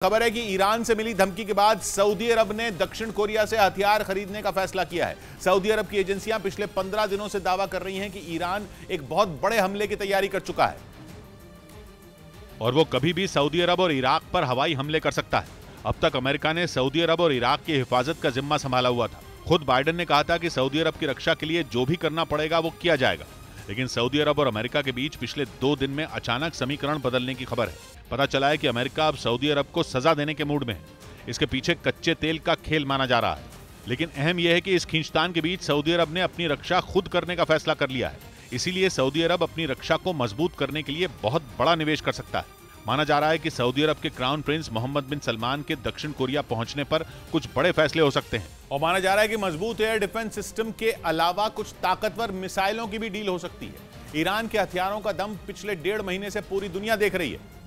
खबर है कि ईरान से मिली धमकी के बाद सऊदी अरब ने दक्षिण कोरिया से हथियार खरीदने का फैसला किया है। सऊदी अरब की एजेंसियां पिछले 15 दिनों से दावा कर रही हैं कि ईरान एक बहुत बड़े हमले की तैयारी कर चुका है और वो कभी भी सऊदी अरब और इराक पर हवाई हमले कर सकता है। अब तक अमेरिका ने सऊदी अरब और इराक की हिफाजत का जिम्मा संभाला हुआ था। खुद बाइडेन ने कहा था कि सऊदी अरब की रक्षा के लिए जो भी करना पड़ेगा वो किया जाएगा, लेकिन सऊदी अरब और अमेरिका के बीच पिछले 2 दिन में अचानक समीकरण बदलने की खबर है। पता चला है कि अमेरिका अब सऊदी अरब को सजा देने के मूड में है। इसके पीछे कच्चे तेल का खेल माना जा रहा है, लेकिन अहम यह है कि इस खींचतान के बीच सऊदी अरब ने अपनी रक्षा खुद करने का फैसला कर लिया है। इसीलिए सऊदी अरब अपनी रक्षा को मजबूत करने के लिए बहुत बड़ा निवेश कर सकता है। माना जा रहा है कि सऊदी अरब के क्राउन प्रिंस मोहम्मद बिन सलमान के दक्षिण कोरिया पहुंचने पर कुछ बड़े फैसले हो सकते हैं और माना जा रहा है कि मजबूत एयर डिफेंस सिस्टम के अलावा कुछ ताकतवर मिसाइलों की भी डील हो सकती है। ईरान के हथियारों का दम पिछले 1.5 महीने से पूरी दुनिया देख रही है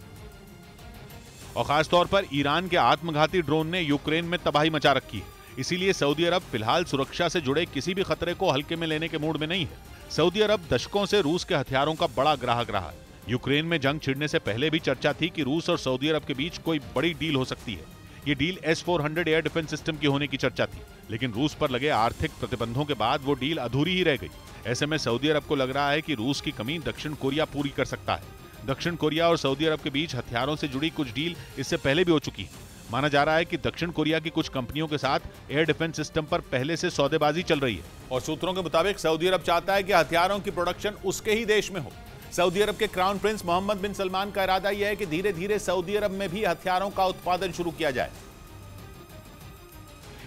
और खासतौर पर ईरान के आत्मघाती ड्रोन ने यूक्रेन में तबाही मचा रखी है। इसीलिए सऊदी अरब फिलहाल सुरक्षा से जुड़े किसी भी खतरे को हल्के में लेने के मूड में नहीं है। सऊदी अरब दशकों से रूस के हथियारों का बड़ा ग्राहक रहा है। यूक्रेन में जंग छिड़ने से पहले भी चर्चा थी कि रूस और सऊदी अरब के बीच कोई बड़ी डील हो सकती है। ये deal S-400 air defence system की होने की चर्चा थी, लेकिन रूस पर लगे आर्थिक प्रतिबंधों के बाद वो डील अधूरी ही रह गई। ऐसे में सऊदी अरब को लग रहा है कि रूस की कमी दक्षिण कोरिया पूरी कर सकता है। दक्षिण कोरिया और सऊदी अरब के बीच हथियारों से जुड़ी कुछ डील इससे पहले भी हो चुकी है। माना जा रहा है कि दक्षिण कोरिया की कुछ कंपनियों के साथ एयर डिफेंस सिस्टम पर पहले से सौदेबाजी चल रही है और सूत्रों के मुताबिक सऊदी अरब चाहता है कि हथियारों की प्रोडक्शन उसके ही देश में हो। सऊदी अरब के क्राउन प्रिंस मोहम्मद बिन सलमान का इरादा यह है कि धीरे धीरे सऊदी अरब में भी हथियारों का उत्पादन शुरू किया जाए।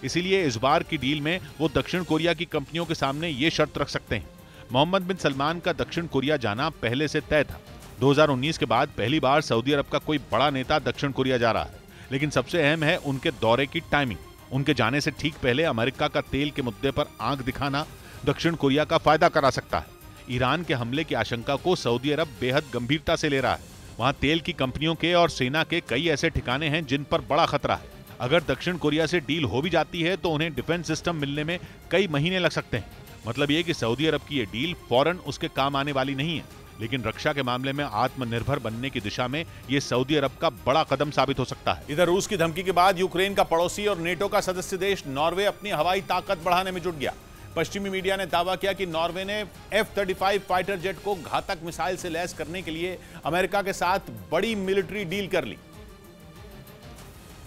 इसीलिए इस बार की डील में वो दक्षिण कोरिया की कंपनियों के सामने ये शर्त रख सकते हैं। मोहम्मद बिन सलमान का दक्षिण कोरिया जाना पहले से तय था। 2019 के बाद पहली बार सऊदी अरब का कोई बड़ा नेता दक्षिण कोरिया जा रहा है, लेकिन सबसे अहम है उनके दौरे की टाइमिंग। उनके जाने से ठीक पहले अमेरिका का तेल के मुद्दे पर आंख दिखाना दक्षिण कोरिया का फायदा करा सकता है। ईरान के हमले की आशंका को सऊदी अरब बेहद गंभीरता से ले रहा है। वहां तेल की कंपनियों के और सेना के कई ऐसे ठिकाने हैं जिन पर बड़ा खतरा है। अगर दक्षिण कोरिया से डील हो भी जाती है तो उन्हें डिफेंस सिस्टम मिलने में कई महीने लग सकते हैं। मतलब ये कि सऊदी अरब की ये डील फौरन उसके काम आने वाली नहीं है, लेकिन रक्षा के मामले में आत्मनिर्भर बनने की दिशा में ये सऊदी अरब का बड़ा कदम साबित हो सकता है। इधर रूस की धमकी के बाद यूक्रेन का पड़ोसी और नेटो का सदस्य देश नॉर्वे अपनी हवाई ताकत बढ़ाने में जुट गया। पश्चिमी मीडिया ने दावा किया कि नॉर्वे ने F-35 फाइटर जेट को घातक मिसाइल से लैस करने के लिए अमेरिका के साथ बड़ी मिलिट्री डील कर ली,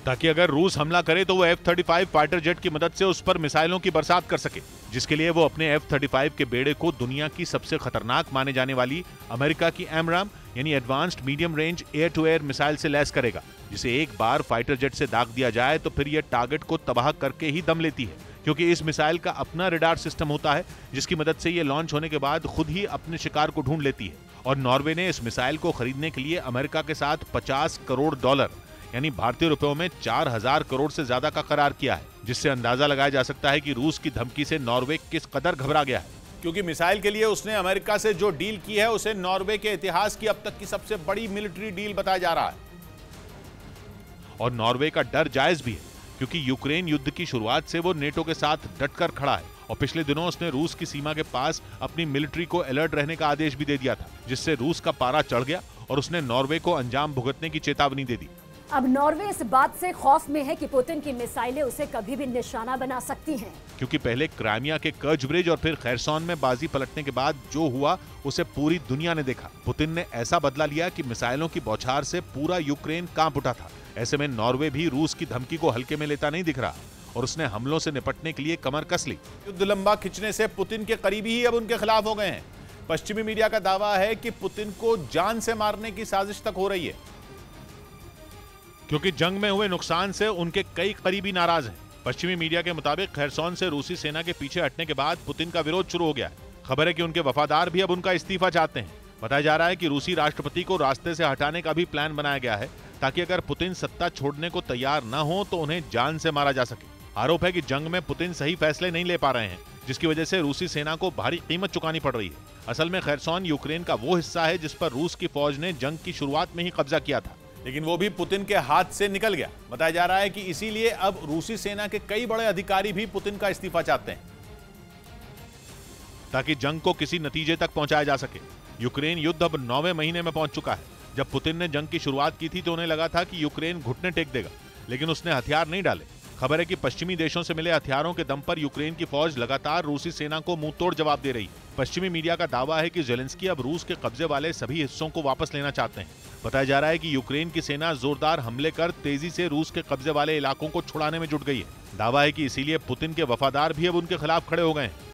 ताकि अगर रूस हमला करे तो वो F-35 फाइटर जेट की मदद से उस पर मिसाइलों की बरसात कर सके, जिसके लिए वो अपने F-35 के बेड़े को दुनिया की सबसे खतरनाक माने जाने वाली अमेरिका की AMRAAM यानी advanced medium range air to air missile से लैस करेगा, जिसे एक बार फाइटर जेट से दाग दिया जाए तो फिर यह टारगेट को तबाह करके ही दम लेती है, क्योंकि इस मिसाइल का अपना रडार सिस्टम होता है जिसकी मदद से ये लॉन्च होने के बाद खुद ही अपने शिकार को ढूंढ लेती है। और नॉर्वे ने इस मिसाइल को खरीदने के लिए अमेरिका के साथ $50 करोड़ यानी भारतीय रुपयों में 4000 करोड़ से ज्यादा का करार किया है, जिससे अंदाजा लगाया जा सकता है कि रूस की धमकी से नॉर्वे किस कदर घबरा गया है। क्योंकि मिसाइल के लिए उसने अमेरिका से जो डील की है उसे नॉर्वे के इतिहास की अब तक की सबसे बड़ी मिलिट्री डील बताया जा रहा है। और नॉर्वे का डर जायज भी है, क्योंकि यूक्रेन युद्ध की शुरुआत से वो नेटो के साथ डटकर खड़ा है और पिछले दिनों उसने रूस की सीमा के पास अपनी मिलिट्री को अलर्ट रहने का आदेश भी दे दिया था, जिससे रूस का पारा चढ़ गया और उसने नॉर्वे को अंजाम भुगतने की चेतावनी दे दी। अब नॉर्वे इस बात से खौफ में है कि पुतिन की मिसाइलें उसे कभी भी निशाना बना सकती हैं, क्योंकि पहले क्राइमिया के कर्ज ब्रिज और फिर खैरसॉन में बाजी पलटने के बाद जो हुआ उसे पूरी दुनिया ने देखा। पुतिन ने ऐसा बदला लिया कि मिसाइलों की बौछार से पूरा यूक्रेन कांप उठा था। ऐसे में नॉर्वे भी रूस की धमकी को हल्के में लेता नहीं दिख रहा और उसने हमलों से निपटने के लिए कमर कस ली। युद्ध लंबा खिंचने से पुतिन के करीबी ही अब उनके खिलाफ हो गए हैं। पश्चिमी मीडिया का दावा है कि पुतिन को जान से मारने की साजिश तक हो रही है, क्योंकि जंग में हुए नुकसान से उनके कई करीबी नाराज हैं। पश्चिमी मीडिया के मुताबिक खैरसॉन से रूसी सेना के पीछे हटने के बाद पुतिन का विरोध शुरू हो गया है। खबर है कि उनके वफादार भी अब उनका इस्तीफा चाहते हैं। बताया जा रहा है कि रूसी राष्ट्रपति को रास्ते से हटाने का भी प्लान बनाया गया है, ताकि अगर पुतिन सत्ता छोड़ने को तैयार न हो तो उन्हें जान से मारा जा सके। आरोप है कि जंग में पुतिन सही फैसले नहीं ले पा रहे हैं, जिसकी वजह से रूसी सेना को भारी कीमत चुकानी पड़ रही है। असल में खैरसॉन यूक्रेन का वो हिस्सा है जिस पर रूस की फौज ने जंग की शुरुआत में ही कब्जा किया था, लेकिन वो भी पुतिन के हाथ से निकल गया। बताया जा रहा है कि इसीलिए अब रूसी सेना के कई बड़े अधिकारी भी पुतिन का इस्तीफा चाहते हैं, ताकि जंग को किसी नतीजे तक पहुंचाया जा सके। यूक्रेन युद्ध अब 9वें महीने में पहुंच चुका है, जब पुतिन ने जंग की शुरुआत की थी तो उन्हें लगा था कि यूक्रेन घुटने टेक देगा, लेकिन उसने हथियार नहीं डाले। खबर है कि पश्चिमी देशों से मिले हथियारों के दम पर यूक्रेन की फौज लगातार रूसी सेना को मुंहतोड़ जवाब दे रही है। पश्चिमी मीडिया का दावा है कि जेलेंस्की अब रूस के कब्जे वाले सभी हिस्सों को वापस लेना चाहते हैं। बताया जा रहा है कि यूक्रेन की सेना जोरदार हमले कर तेजी से रूस के कब्जे वाले इलाकों को छुड़ाने में जुट गई है। दावा है कि इसीलिए पुतिन के वफादार भी अब उनके खिलाफ खड़े हो गए हैं।